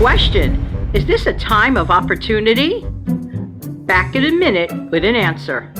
Question: is this a time of opportunity? Back in a minute with an answer.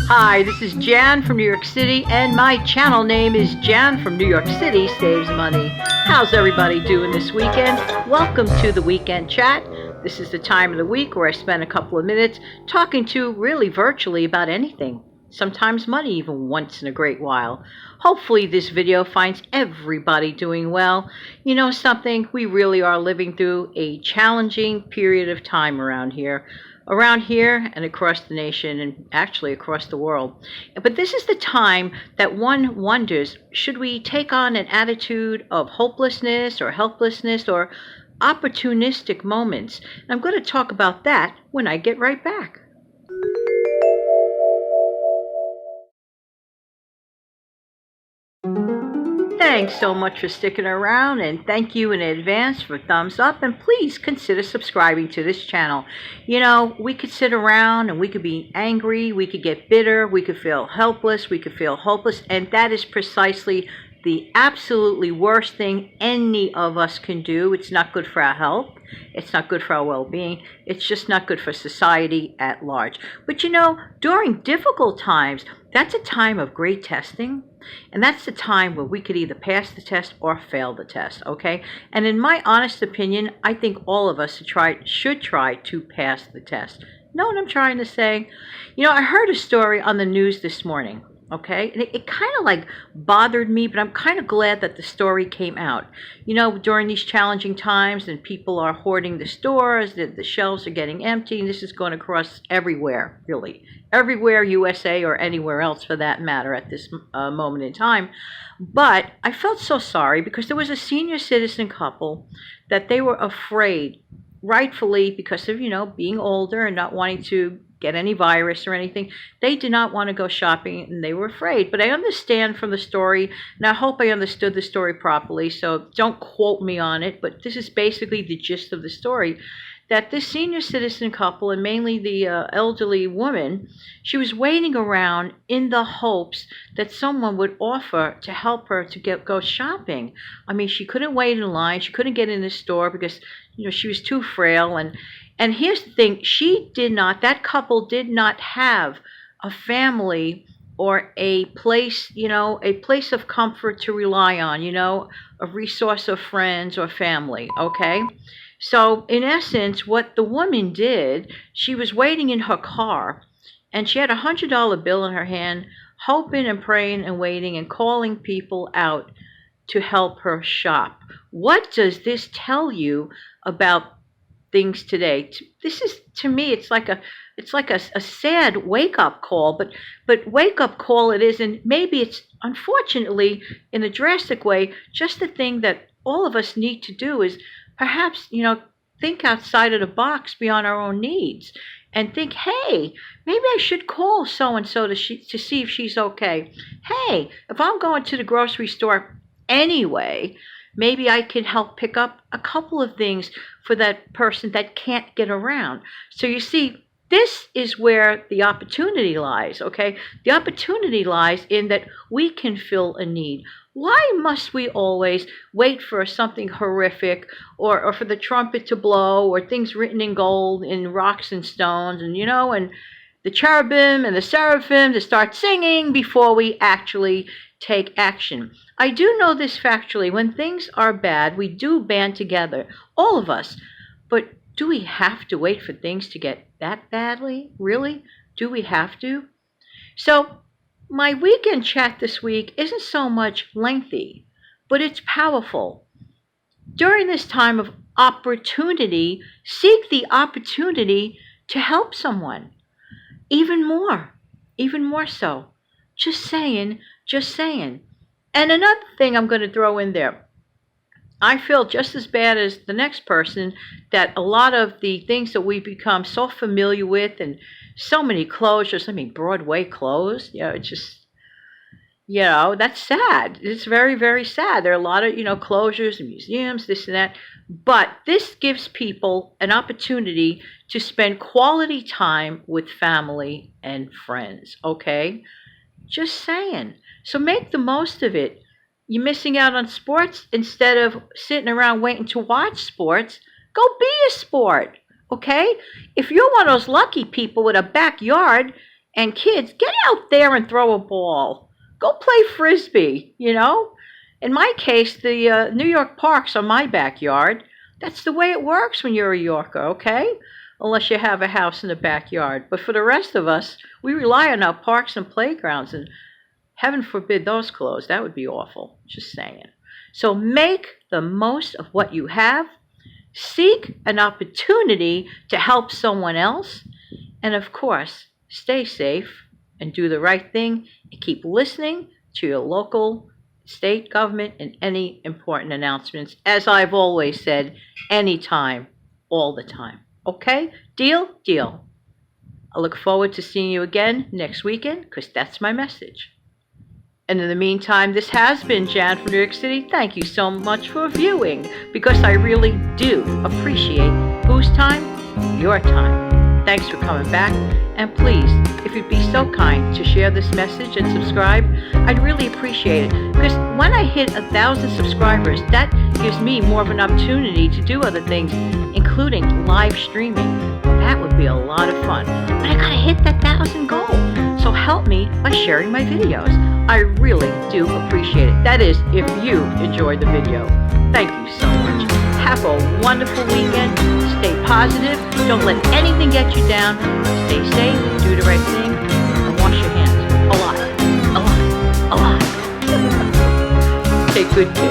Hi, this is Jan from New York City, and my channel name is Jan from New York City Saves Money. How's everybody doing this weekend? Welcome to the Weekend Chat. This is the time of the week where I spend a couple of minutes talking to really virtually about anything. Sometimes money even once in a great while. Hopefully this video finds everybody doing well. You know something, we really are living through a challenging period of time around here and across the nation and actually across the world. But this is the time that one wonders, should we take on an attitude of hopelessness or helplessness or opportunistic moments? And I'm going to talk about that when I get right back. Thanks so much for sticking around, and thank you in advance for thumbs up, and please consider subscribing to this channel. You know, we could sit around and we could be angry, we could get bitter, we could feel helpless, we could feel hopeless, and that is precisely the absolutely worst thing any of us can do. It's not good for our health. It's not good for our well-being. It's just not good for society at large. But you know, during difficult times, that's a time of great testing. And that's the time where we could either pass the test or fail the test, okay? And in my honest opinion, I think all of us should try to pass the test. Know what I'm trying to say? You know, I heard a story on the news this morning. Okay, and it kind of like bothered me, but I'm kind of glad that the story came out. You know, during these challenging times and people are hoarding the stores, the shelves are getting empty, and this is going across everywhere, really. Everywhere, USA or anywhere else for that matter at this moment in time. But I felt so sorry because there was a senior citizen couple that they were afraid, rightfully, because of, you know, being older and not wanting to get any virus or anything. They did not want to go shopping and they were afraid. But I understand from the story, and I hope I understood the story properly, so don't quote me on it, but this is basically the gist of the story, that this senior citizen couple, and mainly the elderly woman, she was waiting around in the hopes that someone would offer to help her to go shopping. I mean, she couldn't wait in line. She couldn't get in the store because, you know, she was too frail. And here's the thing, that couple did not have a family or a place, you know, a place of comfort to rely on, you know, a resource of friends or family, okay? So in essence, what the woman did, she was waiting in her car and she had $100 bill in her hand, hoping and praying and waiting and calling people out to help her shop. What does this tell you about things today? This is, to me, it's like a sad wake-up call, but wake-up call it is, and maybe it's, unfortunately, in a drastic way, just the thing that all of us need to do is perhaps, you know, think outside of the box beyond our own needs and think, hey, maybe I should call so-and-so to see if she's okay. Hey, if I'm going to the grocery store anyway, maybe I can help pick up a couple of things for that person that can't get around. So you see, this is where the opportunity lies, okay? The opportunity lies in that we can fill a need. Why must we always wait for something horrific or for the trumpet to blow or things written in gold in rocks and stones and, you know, and the cherubim and the seraphim to start singing before we actually take action? I do know this factually. When things are bad, we do band together, all of us. But do we have to wait for things to get that badly? Really? Do we have to? So my weekend chat this week isn't so much lengthy, but it's powerful. During this time of opportunity, seek the opportunity to help someone. Even more so. Just saying. And another thing I'm going to throw in there. I feel just as bad as the next person that a lot of the things that we've become so familiar with and so many closures, I mean, Broadway closed, you know, it's just, you know, that's sad. It's very, very sad. There are a lot of, you know, closures and museums, this and that. But this gives people an opportunity to spend quality time with family and friends, okay? Just saying. So make the most of it. You're missing out on sports instead of sitting around waiting to watch sports. Go be a sport, okay? If you're one of those lucky people with a backyard and kids, get out there and throw a ball. Go play frisbee, you know? In my case, the New York parks are my backyard. That's the way it works when you're a Yorker, okay? Unless you have a house in the backyard. But for the rest of us, we rely on our parks and playgrounds, and heaven forbid those close. That would be awful. Just saying. So make the most of what you have. Seek an opportunity to help someone else. And of course, stay safe and do the right thing. And keep listening to your local, state government and any important announcements. As I've always said, anytime, all the time. Okay? Deal? Deal. I look forward to seeing you again next weekend, because that's my message. And in the meantime, this has been Jan from New York City. Thank you so much for viewing, because I really do appreciate whose time? Your time. Thanks for coming back. And please, if you'd be so kind to share this message and subscribe, I'd really appreciate it. Because when I hit 1,000 subscribers, that gives me more of an opportunity to do other things, including live streaming. That would be a lot of fun. But I gotta hit that 1,000 goal. So help me by sharing my videos. I really do appreciate it. That is, if you enjoyed the video. Thank you so much. Have a wonderful weekend. Stay positive. Don't let anything get you down. Stay safe. Do the right thing. And wash your hands. A lot. A lot. A lot. Take good care.